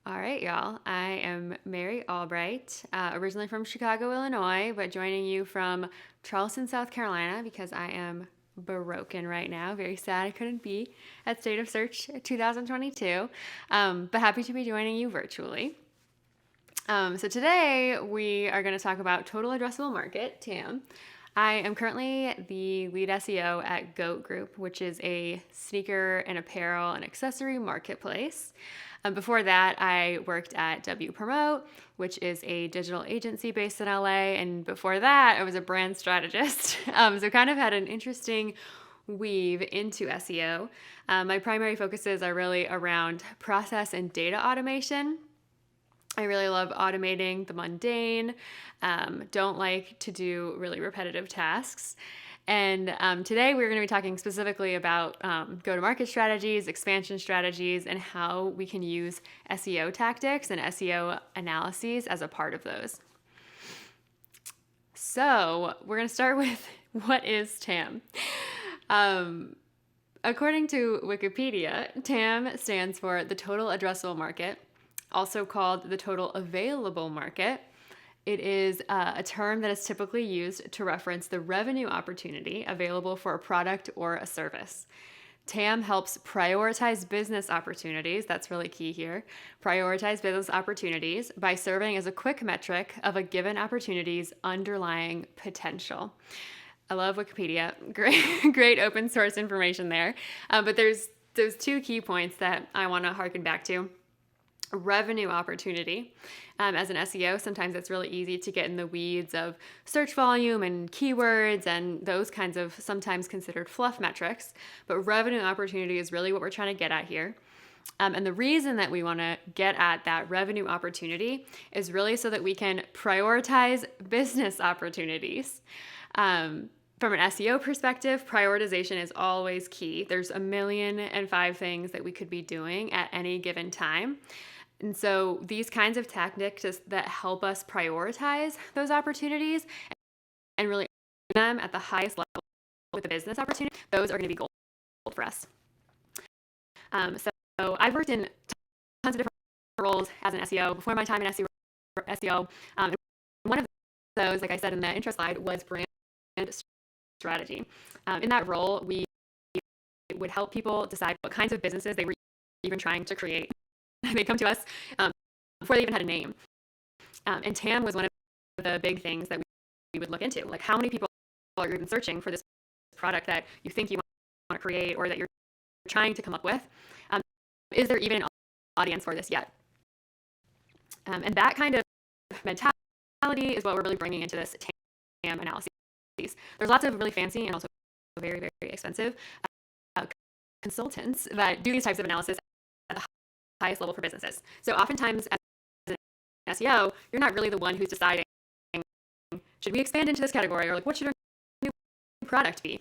All right, y'all. I am Mary Albright, originally from Chicago, Illinois, but joining you from Charleston, South Carolina, because I am broken right now. Very sad I couldn't be at State of Search 2022, but happy to be joining you virtually. So today we are going to talk about total addressable market, TAM. I am currently the lead SEO at Goat Group, which is a sneaker and apparel and accessory marketplace. Before that, I worked at W Promote, which is a digital agency based in LA. And before that, I was a brand strategist. So kind of had an interesting weave into SEO. My primary focuses are really around process and data automation. I really love automating the mundane, don't like to do really repetitive tasks. And today we're going to be talking specifically about go-to-market strategies, expansion strategies, and how we can use SEO tactics and SEO analyses as a part of those. So we're going to start with what is TAM? According to Wikipedia, TAM stands for the total addressable market, also called the total available market. It is a term that is typically used to reference the revenue opportunity available for a product or a service. TAM helps prioritize business opportunities, that's really key here, prioritize business opportunities by serving as a quick metric of a given opportunity's underlying potential. I love Wikipedia, great open source information there, but there's those two key points that I want to harken back to. Revenue opportunity. As an SEO, sometimes it's really easy to get in the weeds of search volume and keywords and those kinds of sometimes considered fluff metrics. But revenue opportunity is really what we're trying to get at here. And the reason that we want to get at that revenue opportunity is really so that we can prioritize business opportunities. From an SEO perspective, prioritization is always key. There's 1,000,005 things that we could be doing at any given time. And so these kinds of tactics that help us prioritize those opportunities and really them at the highest level with the business opportunity, those are going to be gold for us. So I've worked in tons of different roles as an SEO before my time in SEO. And one of those, like I said in the intro slide, was brand strategy. In that role, we would help people decide what kinds of businesses they were even trying to create. They come to us before they even had a name. And TAM was one of the big things that we would look into. Like, how many people are even searching for this product that you think you want to create or that you're trying to come up with? Is there even an audience for this yet? And that kind of mentality is what we're really bringing into this TAM analysis. There's lots of really fancy and also very, very expensive consultants that do these types of analysis at the highest level for businesses. So oftentimes as an SEO, you're not really the one who's deciding, should we expand into this category, or like, what should our new product be?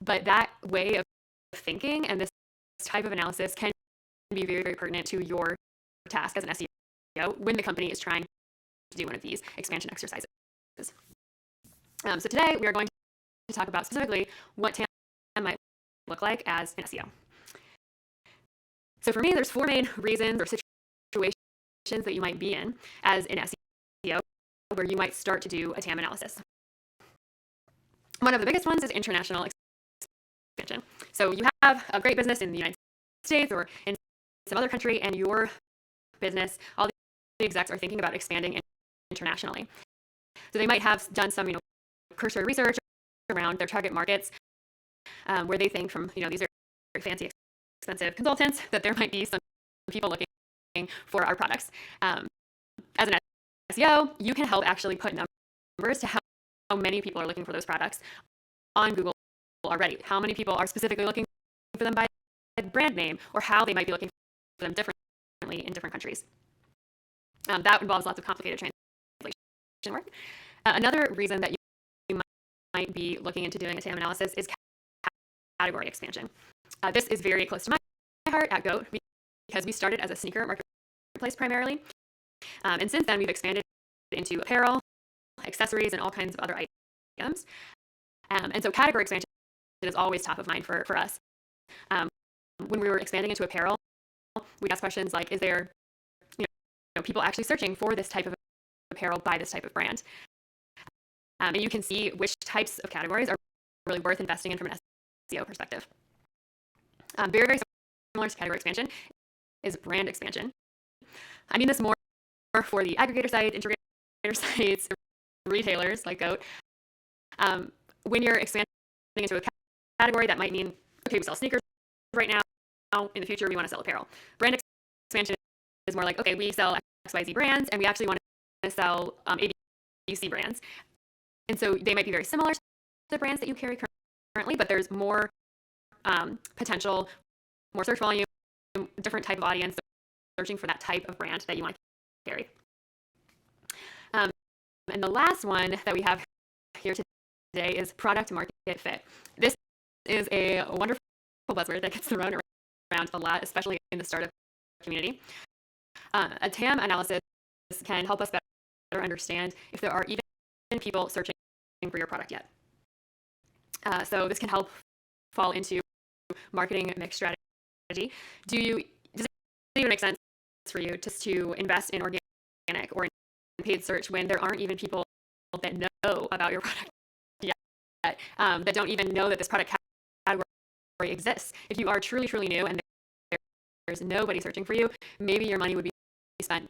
But that way of thinking and this type of analysis can be very, very pertinent to your task as an SEO when the company is trying to do one of these expansion exercises. So today we are going to talk about specifically what TAM might look like as an SEO. So for me, there's 4 main reasons or situations that you might be in as an SEO where you might start to do a TAM analysis. One of the biggest ones is international expansion. So you have a great business in the United States or in some other country, and your business, all the execs are thinking about expanding internationally. So they might have done some, cursory research around their target markets, where they think from, these are very fancy, expensive consultants, that there might be some people looking for our products. As an SEO, you can help actually put numbers to how many people are looking for those products on Google already. How many people are specifically looking for them by brand name, or how they might be looking for them differently in different countries. That involves lots of complicated translation work. Another reason that you might be looking into doing a TAM analysis is category expansion. This is very close to my heart at GOAT because we started as a sneaker marketplace primarily. And since then, we've expanded into apparel, accessories, and all kinds of other items. And so category expansion is always top of mind for us. When we were expanding into apparel, we asked questions like, is there people actually searching for this type of apparel by this type of brand. And you can see which types of categories are really worth investing in from an SEO perspective. Very, very similar to category expansion is brand expansion. I mean this more for the aggregator sites, integrator sites, retailers like GOAT. When you're expanding into a category, that might mean, okay, we sell sneakers right now. In the future, we want to sell apparel. Brand expansion is more like, okay, we sell XYZ brands, and we actually want to sell ABC brands. And so they might be very similar to the brands that you carry currently, but there's more potential, more search volume, different type of audience searching for that type of brand that you want to carry. And the last one that we have here today is product market fit. This is a wonderful buzzword that gets thrown around a lot, especially in the startup community. A TAM analysis can help us better understand if there are even people searching for your product yet. So this can help fall into marketing mix strategy. Does it even make sense for you just to invest in organic or in paid search when there aren't even people that know about your product yet, that don't even know that this product category exists? If you are truly, truly new and there's nobody searching for you, maybe your money would be spent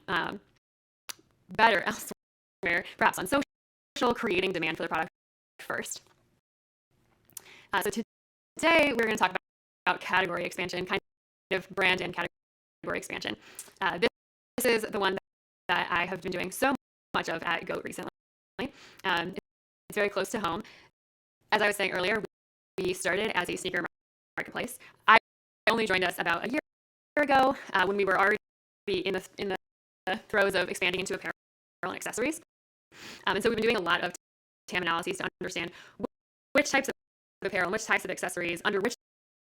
better elsewhere, perhaps on social, creating demand for the product first. So today we're going to talk about category expansion, kind of brand and category expansion. This is the one that I have been doing so much of at GOAT recently. It's very close to home. As I was saying earlier, we started as a sneaker marketplace. I only joined us about a year ago when we were already in the throes of expanding into apparel and accessories. And so we've been doing a lot of TAM analyses to understand which types of apparel and which types of accessories under which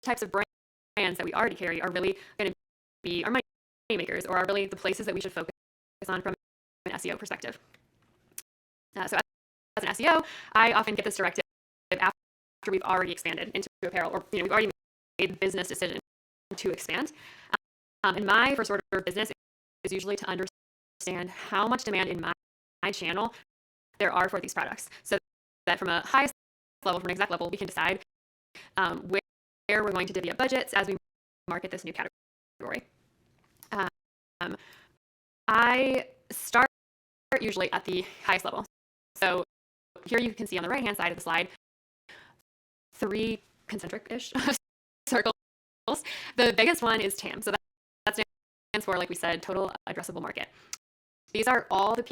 types of brands that we already carry are really going to be our money makers, or are really the places that we should focus on from an SEO perspective. So as an SEO, I often get this directive after we've already expanded into apparel, or we've already made the business decision to expand. And my first order of business is usually to understand how much demand in my channel there are for these products, so that from a highest level, from an exec level, we can decide where we're going to divvy up budgets as we market this new category. I start usually at the highest level. So here you can see on the right-hand side of the slide 3 concentric-ish circles. The biggest one is TAM. So that stands for, like we said, total addressable market. These are all the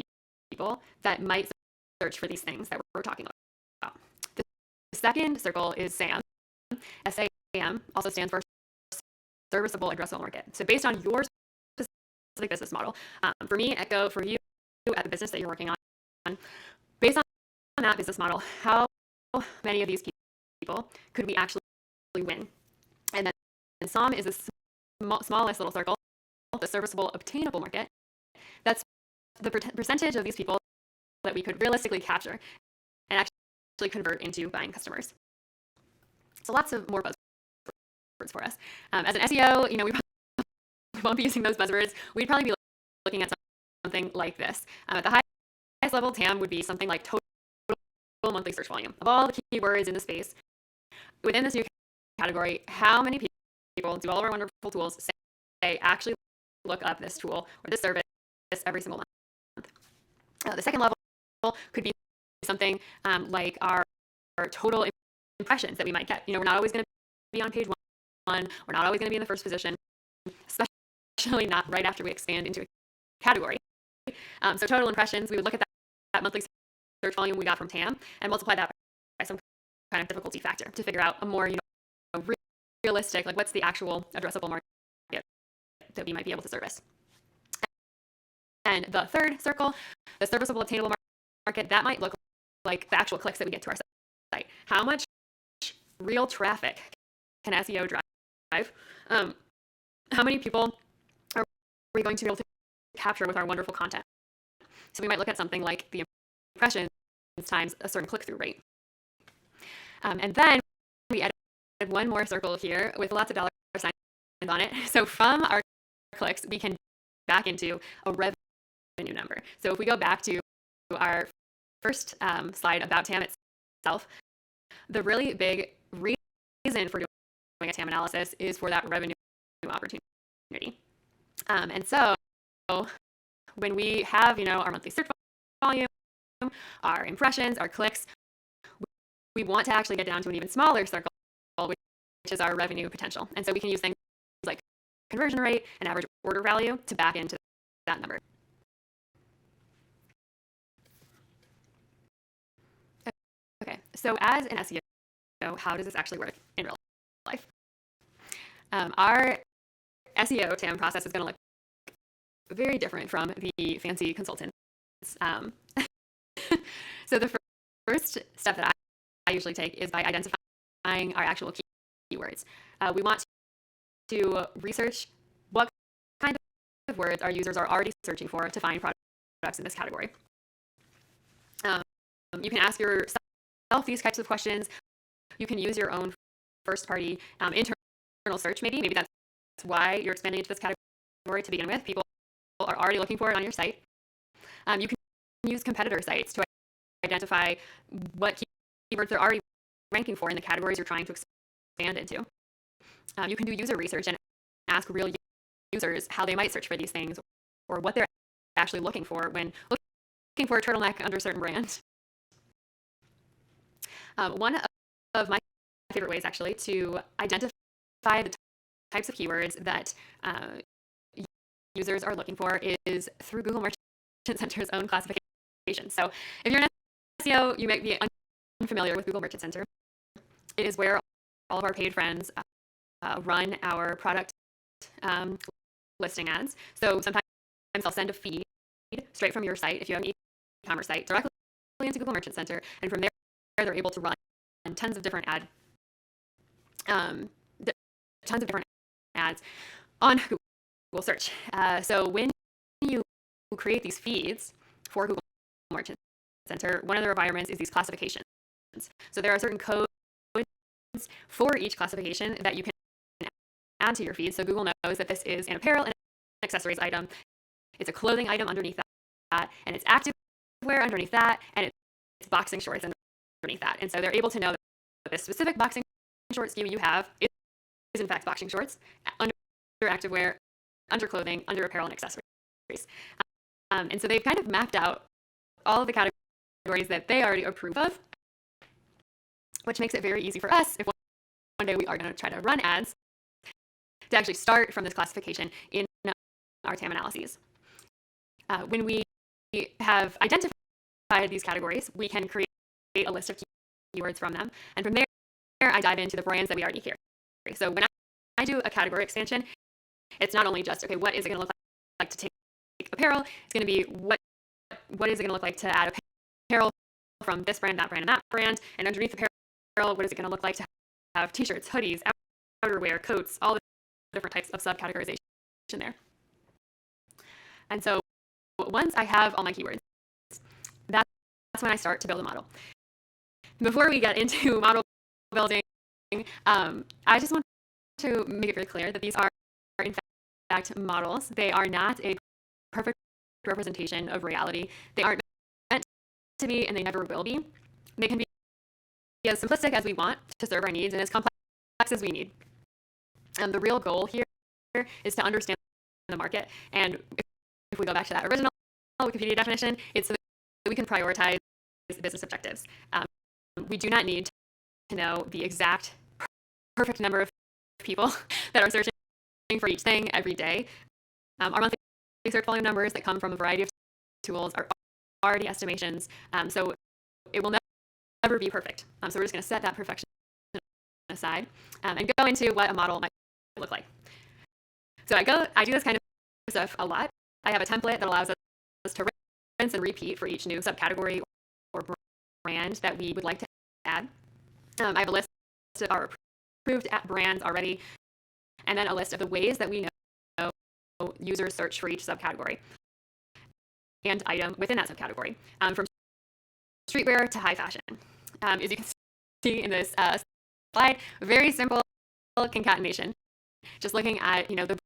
people that might search for these things that we're talking about. The second circle is SAM. SAM also stands for serviceable addressable market. So based on your specific business model, for me at GOAT, for you at the business that you're working on, based on that business model, how many of these people could we actually win? And then SOM is the smallest little circle, the serviceable obtainable market. That's the percentage of these people that we could realistically capture and actually convert into buying customers. So lots of more buzzwords for us. As an SEO, we won't be using those buzzwords. We'd probably be looking at something like this. At the highest level, TAM would be something like total monthly search volume of all the keywords in the space. Within this new category, how many people do all of our wonderful tools say actually look up this tool or this service every single month? The second level could be something like our total impressions that we might get. We're not always going to be on page 1. We're not always going to be in the first position, especially not right after we expand into a category. So total impressions, we would look at that monthly search volume we got from TAM and multiply that by some kind of difficulty factor to figure out a more realistic, like what's the actual addressable market that we might be able to service. And the third circle, the serviceable obtainable market, that might look like the actual clicks that we get to our site. How much real traffic can SEO drive? How many people are we going to be able to capture with our wonderful content? So we might look at something like the impressions times a certain click-through rate. And then we added one more circle here with lots of dollar signs on it. So from our clicks, we can back into a revenue revenue number. So if we go back to our first slide about TAM itself, the really big reason for doing a TAM analysis is for that revenue opportunity. And so when we have, our monthly search volume, our impressions, our clicks, we want to actually get down to an even smaller circle, which is our revenue potential. And so we can use things like conversion rate and average order value to back into that number. Okay, so as an SEO, how does this actually work in real life? Our SEO TAM process is going to look very different from the fancy consultants. So the first step that I usually take is by identifying our actual keywords. We want to research what kind of words our users are already searching for to find products in this category. You can ask yourself these types of questions. You can use your own first-party internal search, maybe that's why you're expanding into this category to begin with. People are already looking for it on your site. You can use competitor sites to identify what keywords they're already ranking for in the categories you're trying to expand into. You can do user research and ask real users how they might search for these things or what they're actually looking for when looking for a turtleneck under a certain brand. One of my favorite ways, actually, to identify the types of keywords that users are looking for is through Google Merchant Center's own classification. So if you're an SEO, you might be unfamiliar with Google Merchant Center. It is where all of our paid friends run our product listing ads. So sometimes I'll send a feed straight from your site, if you have an e-commerce site, directly into Google Merchant Center, and from there they're able to run tons of different ads on Google search. So when you create these feeds for Google Merchant Center, one of the requirements is these classifications. So there are certain codes for each classification that you can add to your feed. So Google knows that this is an apparel and accessories item. It's a clothing item underneath that, and it's activewear underneath that, and it's boxing shorts underneath that. And so they're able to know that this specific boxing short SKU you have is in fact boxing shorts under activewear, under clothing, under apparel and accessories. And so they've kind of mapped out all of the categories that they already approve of, which makes it very easy for us, if one day we are going to try to run ads, to actually start from this classification in our TAM analyses. When we have identified these categories, we can create a list of keywords from them. And from there, I dive into the brands that we already carry. So when I do a category expansion, it's not only just, okay, what is it going to look like to take apparel? It's going to be what is it going to look like to add apparel from this brand, and that brand, and underneath apparel, what is it going to look like to have t-shirts, hoodies, outerwear, coats, all the different types of subcategorization there. And so once I have all my keywords, that's when I start to build a model. Before we get into model building, I just want to make it very clear that these are in fact models. They are not a perfect representation of reality. They aren't meant to be, and they never will be. They can be as simplistic as we want to serve our needs and as complex as we need. The real goal here is to understand the market. And if we go back to that original Wikipedia definition, it's so that we can prioritize business objectives. We do not need to know the exact perfect number of people that are searching for each thing every day. Our monthly search volume numbers that come from a variety of tools are already estimations, so it will never be perfect. So we're just going to set that perfection aside and go into what a model might look like. So I do this kind of stuff a lot. I have a template that allows us to rinse and repeat for each new subcategory or brand that we would like to add. I have a list of our approved brands already, and then a list of the ways that we know users search for each subcategory and item within that subcategory, from streetwear to high fashion. As you can see in this slide, very simple concatenation. Just looking at the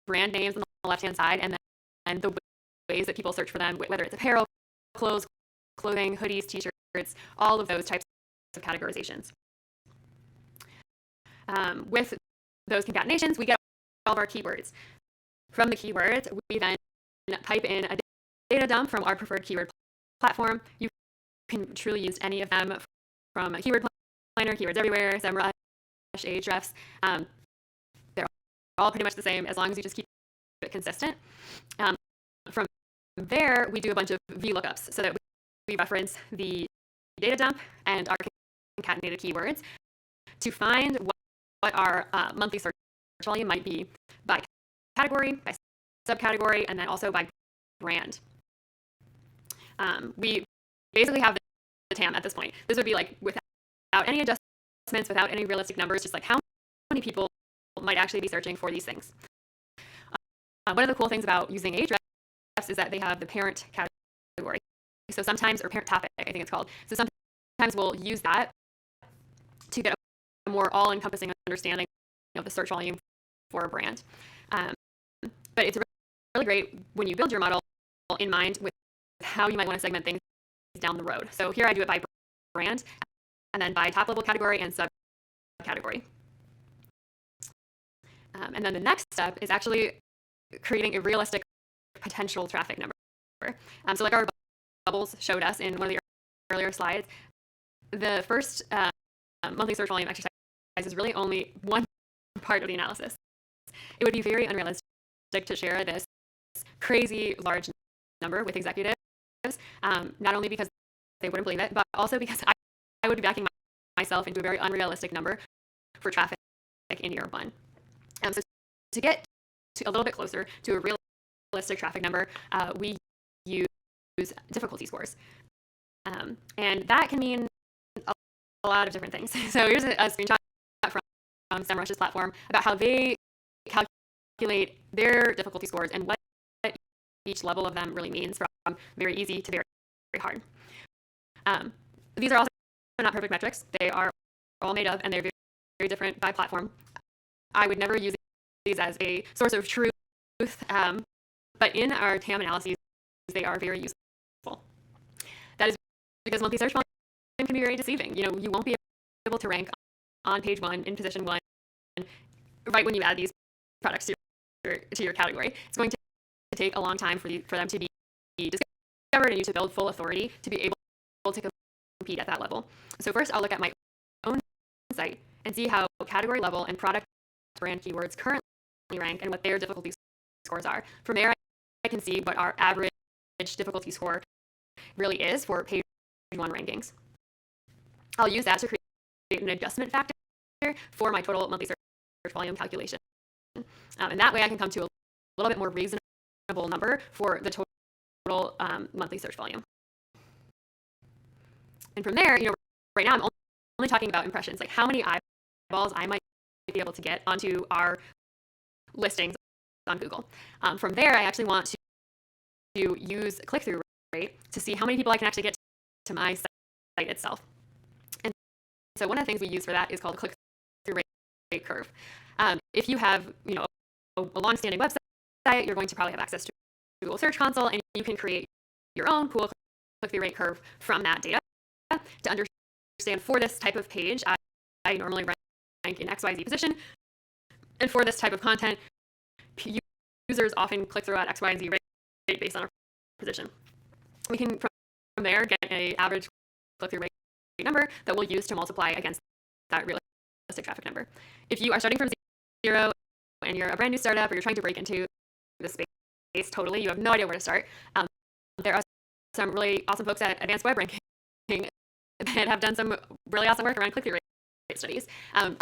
brand names on the left-hand side and then the ways that people search for them, whether it's apparel, clothes, clothing, hoodies, t-shirts, all of those types of categorizations. With those concatenations, we get all of our keywords. From the keywords, we then pipe in a data dump from our preferred keyword platform. You can truly use any of them, from Keyword Planner, Keywords Everywhere, SEMrush, Ahrefs. They're all pretty much the same as long as you just keep it consistent. From there, we do a bunch of VLOOKUPs so that we reference the data dump and our concatenated keywords to find what our monthly search volume might be by category, by subcategory, and then also by brand. We basically have the TAM at this point. This would be like without any adjustments, without any realistic numbers, just like how many people might actually be searching for these things. One of the cool things about using Ahrefs is that they have the parent category. So sometimes, or parent topic, I think it's called. So sometimes we'll use that to get a more all-encompassing understanding of the search volume for a brand. But it's really great when you build your model in mind with how you might want to segment things down the road. So here I do it by brand, and then by top-level category and subcategory. And then the next step is actually creating a realistic potential traffic number. So like our bubbles showed us in one of the earlier slides, the first monthly search volume exercise is really only one part of the analysis. It would be very unrealistic to share this crazy large number with executives, not only because they wouldn't believe it, but also because I would be backing myself into a very unrealistic number for traffic in year one. So to get a little bit closer to a realistic traffic number, we use difficulty scores. And that can mean a lot of different things. So here's a screenshot from SEMrush's platform about how they calculate their difficulty scores and what each level of them really means, from very easy to very, very hard. These are also not perfect metrics. They are all made up, and they're very, very different by platform. I would never use these as a source of truth, but in our TAM analyses, they are very useful. That is because monthly search volume can be very deceiving. You won't be able to rank on page 1 in position 1 right when you add these products to your category. It's going to take a long time for them to be discovered and you to build full authority to be able to compete at that level. So first, I'll look at my own site and see how category level and product brand keywords currently rank and what their difficulty scores are. From there, I can see what our average difficulty score really is for page 1 rankings. I'll use that to create an adjustment factor for my total monthly search volume calculation. And that way I can come to a little bit more reasonable number for the total monthly search volume. And from there, right now I'm only talking about impressions, like how many eyeballs I might be able to get onto our listings on Google. From there, I actually want to use click-through rate to see how many people I can actually get to my site itself. And so one of the things we use for that is called the click-through rate curve. If you have, a long-standing website, you're going to probably have access to Google Search Console, and you can create your own cool click-through rate curve from that data to understand for this type of page, I normally rank in XYZ position, and for this type of content, users often click through at XYZ rate based on our position. We can from there get an average click-through rate number that we'll use to multiply against that realistic traffic number. If you are starting from zero and you're a brand new startup or you're trying to break into the space totally, you have no idea where to start. There are some really awesome folks at Advanced Web Ranking that have done some really awesome work around click-through rate studies. On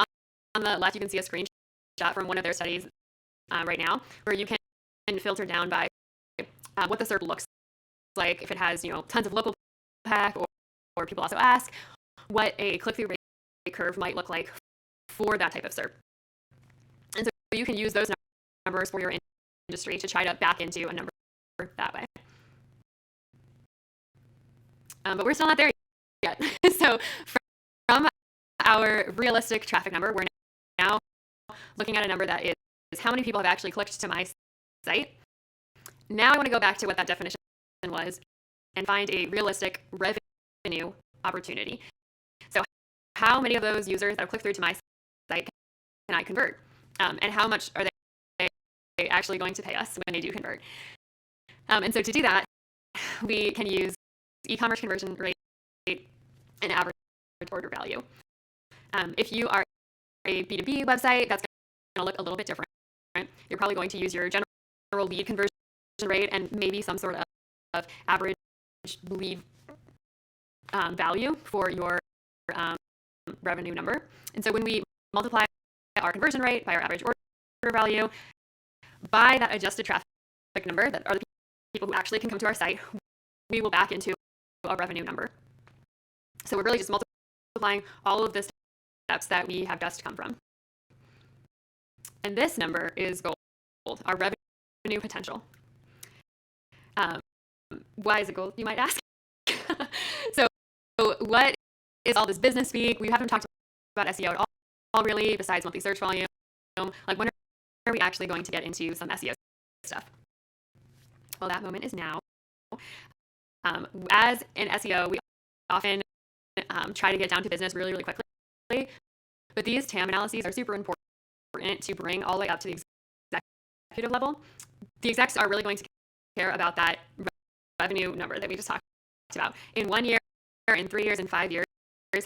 the left, you can see a screenshot from one of their studies right now, where you can filter down by what the SERP looks like. If it has tons of local pack, or people also ask what a click-through rate curve might look like for that type of SERP. And so you can use those numbers for your industry to try to back into a number that way. But we're still not there yet. So from our realistic traffic number, we're now looking at a number that is how many people have actually clicked to my site. now I want to go back to what that definition was and find a realistic revenue opportunity. So how many of those users that have clicked through to my site can I convert? And how much are they actually going to pay us when they do convert? And so to do that, we can use e-commerce conversion rate and average order value. If you are a B2B website, that's going to look a little bit different. You're probably going to use your general lead conversion rate and maybe some sort of average lead value for your revenue number. And so when we multiply our conversion rate by our average order value by that adjusted traffic number, that are the people who actually can come to our site, we will back into a revenue number. So we're really just multiplying all of the steps that we have just come from. And this number is gold, our revenue potential. Why is it gold, you might ask? So what is all this business speak? We haven't talked about SEO at all really, besides monthly search volume. Like, when are we actually going to get into some SEO stuff? Well, that moment is now. As in SEO, we often try to get down to business really, really quickly. But these TAM analyses are super important to bring all the way up to the executive level. The execs are really going to care about that revenue number that we just talked about. In 1 year, in 3 years, in 5 years,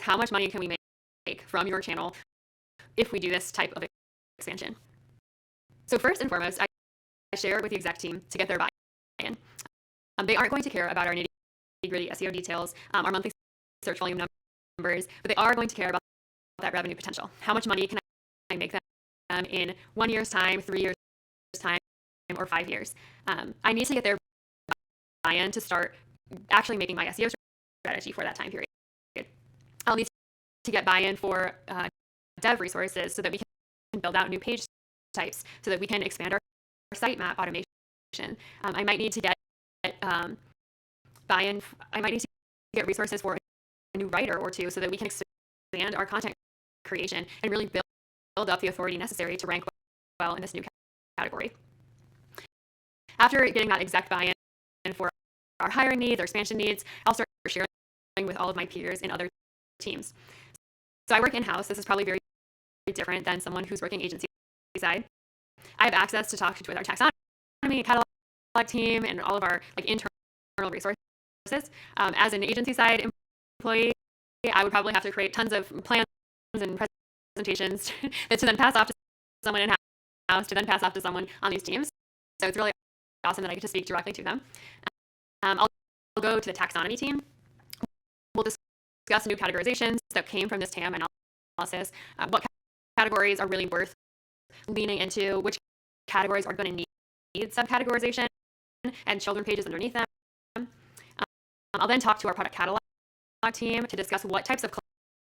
how much money can we make from your channel if we do this type of expansion? So first and foremost, I share it with the exec team to get their buy-in. They aren't going to care about our nitty-gritty SEO details, our monthly search volume numbers, but they are going to care about that revenue potential. How much money can I make them in 1 year's time, 3 years' time, or 5 years? I need to get their buy-in to start actually making my SEO strategy for that time period. I'll need to get buy-in for dev resources so that we can build out new page types, so that we can expand our sitemap automation. I might need to get buy-in. I might need to get resources for a new writer or two so that we can expand our content creation and really build up the authority necessary to rank well in this new category. After getting that exact buy-in for our hiring needs, our expansion needs, I'll start sharing with all of my peers in other teams. So I work in-house. This is probably very different than someone who's working agency side. I have access to talk with our taxonomy, catalog team, and all of our internal resources. As an agency side employee, I would probably have to create tons of plans and presentations that to then pass off to someone in-house, to then pass off to someone on these teams. So it's really awesome that I get to speak directly to them. I'll go to the taxonomy team. We'll discuss new categorizations that came from this TAM analysis. What categories are really worth leaning into, which categories are going to need subcategorization and children pages underneath them. I'll then talk to our product catalog team to discuss what types of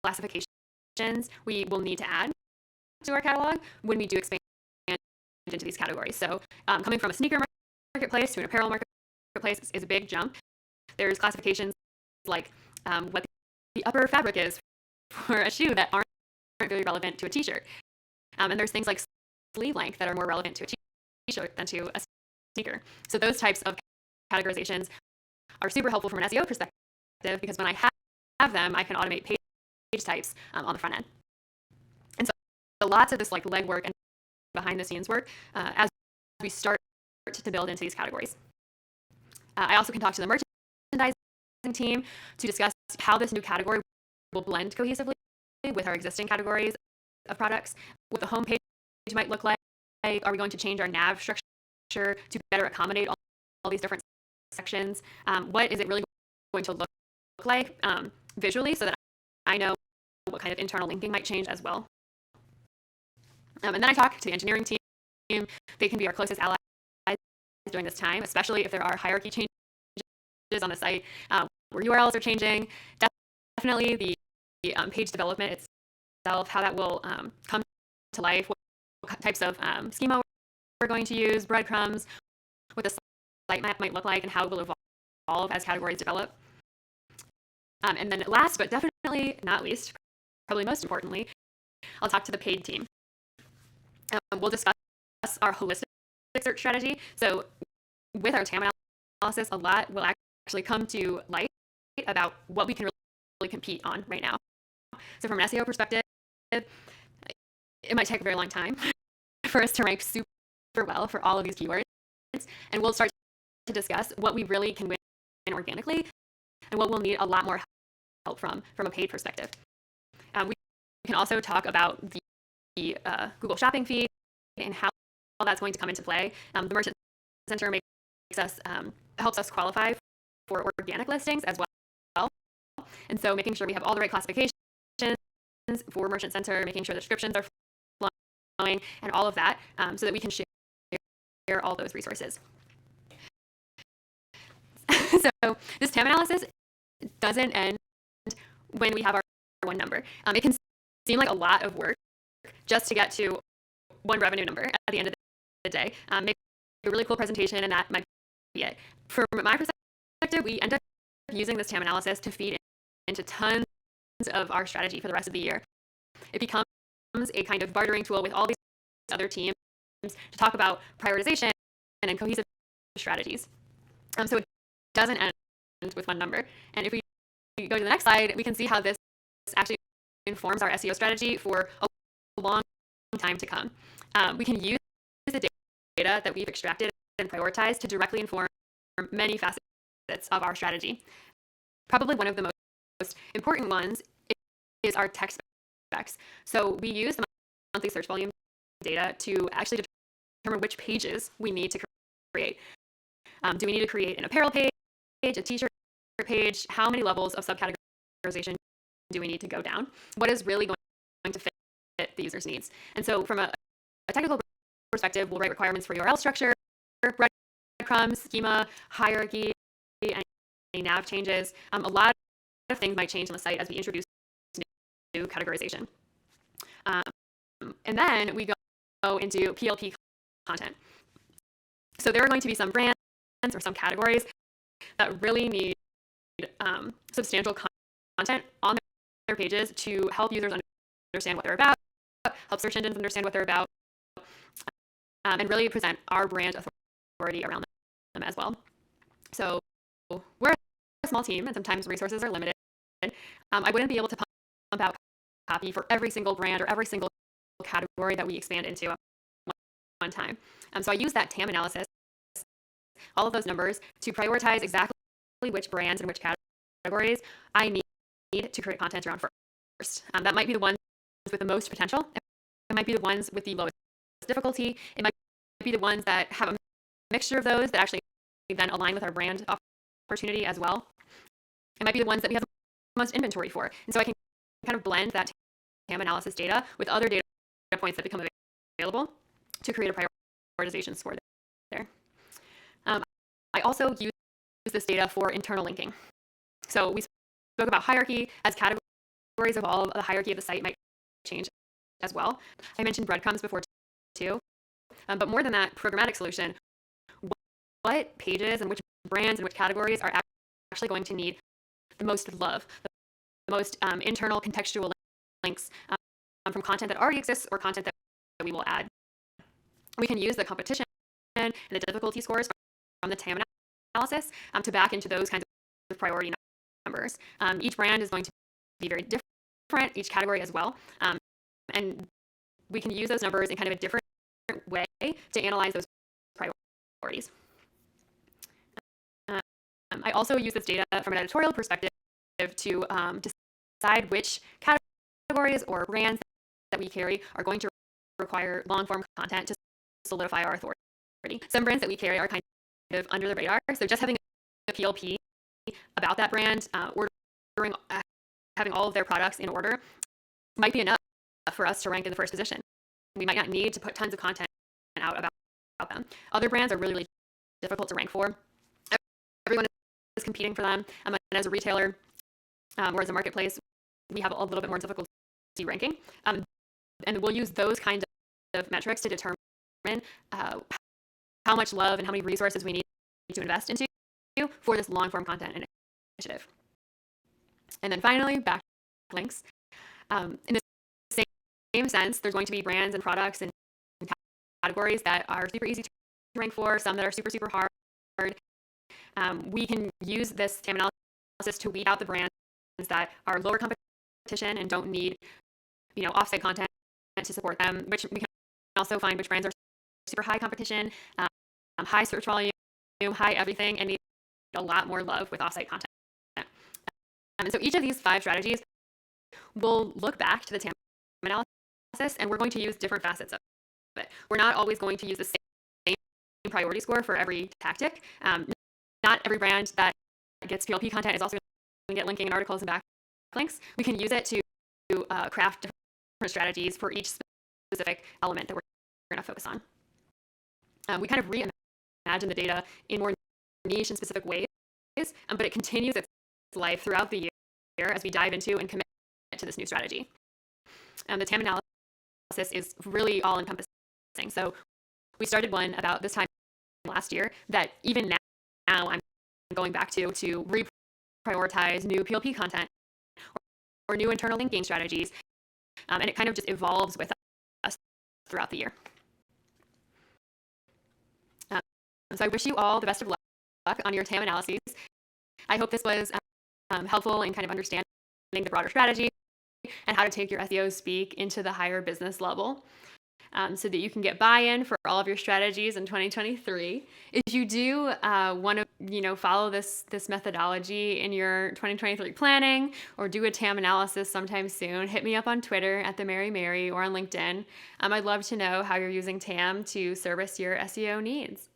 classifications we will need to add to our catalog when we do expand into these categories. So coming from a sneaker marketplace to an apparel marketplace is a big jump. There's classifications like what the upper fabric is for a shoe that aren't really relevant to a t-shirt. And there's things like sleeve length that are more relevant to a t-shirt than to a sneaker. So those types of categorizations are super helpful from an SEO perspective, because when I have them, I can automate page types on the front end. And so lots of this legwork and behind the scenes work as we start to build into these categories. I also can talk to the merchandising team to discuss how this new category will blend cohesively with our existing categories of products, what the homepage might look like. Are we going to change our nav structure to better accommodate all these different sections? What is it really going to look like visually, so that I know what kind of internal linking might change as well? And then I talk to the engineering team. They can be our closest allies during this time, especially if there are hierarchy changes on the site where URLs are changing. Definitely the page development itself, how that will come to life, what types of schema we're going to use, breadcrumbs, what the site map might look like, and how it will evolve as categories develop. And then last, but definitely not least, probably most importantly, I'll talk to the paid team. We'll discuss our holistic search strategy. So with our TAM analysis, a lot will actually come to light about what we can really compete on right now. So from an SEO perspective, it might take a very long time for us to rank super well for all of these keywords. And we'll start to discuss what we really can win organically and what we'll need a lot more help from a paid perspective. We can also talk about the Google Shopping feed and how that's going to come into play. The Merchant Center helps us qualify for organic listings as well. And so making sure we have all the right classifications for Merchant Center, making sure the descriptions are flowing, and all of that, so that we can share all those resources. So this TAM analysis doesn't end when we have our one number. It can seem like a lot of work just to get to one revenue number at the end of the day. Make a really cool presentation, and that might be it. From my perspective, we end up using this TAM analysis to feed into tons of our strategy for the rest of the year. It becomes a kind of bartering tool with all these other teams to talk about prioritization and cohesive strategies. So it doesn't end with one number. And if we go to the next slide, we can see how this actually informs our SEO strategy for a long time to come. We can use the data that we've extracted and prioritized to directly inform many facets of our strategy. Probably one of the most important ones is our text specs. So we use the monthly search volume data to actually determine which pages we need to create. Do we need to create an apparel page, a t-shirt page? How many levels of subcategorization do we need to go down? What is really going to fit the user's needs? And so from a technical perspective, we'll write requirements for URL structure, breadcrumbs, schema, hierarchy, any nav changes. A lot of things might change on the site as we introduce new categorization. And then we go into PLP content. So there are going to be some brands or some categories that really need substantial content on their pages to help users understand what they're about, help search engines understand what they're about, and really present our brand authority around them as well. So we're a small team, and sometimes resources are limited. I wouldn't be able to pump out copy for every single brand or every single category that we expand into at one time. So I use that TAM analysis, all of those numbers, to prioritize exactly which brands and which categories I need to create content around first. That might be the ones with the most potential. It might be the ones with the lowest difficulty. It might be the ones that have a mixture of those that actually then align with our brand opportunity as well. It might be the ones that we have the most inventory for. And so I can kind of blend that TAM analysis data with other data points that become available to create a prioritization score there. I also use this data for internal linking. So we spoke about hierarchy. As categories evolve, the hierarchy of the site might change as well. I mentioned breadcrumbs before too. But more than that, programmatic solution, what pages and which brands and which categories are actually going to need the most love, the most internal contextual links from content that already exists or content that we will add. We can use the competition and the difficulty scores from the TAM analysis to back into those kinds of priority numbers. Each brand is going to be very different, each category as well. And we can use those numbers in kind of a different way to analyze those priorities. I also use this data from an editorial perspective to decide which categories or brands that we carry are going to require long-form content to solidify our authority. Some brands that we carry are kind of under the radar, so just having a PLP about that brand, having all of their products in order might be enough for us to rank in the first position. We might not need to put tons of content out about them. Other brands are really, really difficult to rank for. Everyone is competing for them, and as a retailer or as a marketplace, we have a little bit more difficulty ranking. And we'll use those kinds of metrics to determine how much love and how many resources we need to invest into for this long-form content initiative. And then finally, backlinks. In the same sense, there's going to be brands and products and categories that are super easy to rank for, some that are super, super hard, We can use this TAM analysis to weed out the brands that are lower competition and don't need, offsite content to support them, which we can also find which brands are super high competition, high search volume, high everything, and need a lot more love with offsite content. And so each of these 5 strategies will look back to the TAM analysis, and we're going to use different facets of it. We're not always going to use the same priority score for every tactic. Not every brand that gets PLP content is also going to get linking in articles and backlinks. We can use it to craft different strategies for each specific element that we're going to focus on. We kind of reimagine the data in more niche and specific ways, but it continues its life throughout the year as we dive into and commit to this new strategy. The TAM analysis is really all encompassing. So we started one about this time last year that even now I'm going back to reprioritize new PLP content or new internal linking strategies. And it kind of just evolves with us throughout the year. So I wish you all the best of luck on your TAM analyses. I hope this was helpful in kind of understanding the broader strategy and how to take your SEO speak into the higher business level, so that you can get buy-in for all of your strategies in 2023. If you do want to, follow this methodology in your 2023 planning or do a TAM analysis sometime soon, hit me up on Twitter at the Mary Mary or on LinkedIn. I'd love to know how you're using TAM to service your SEO needs.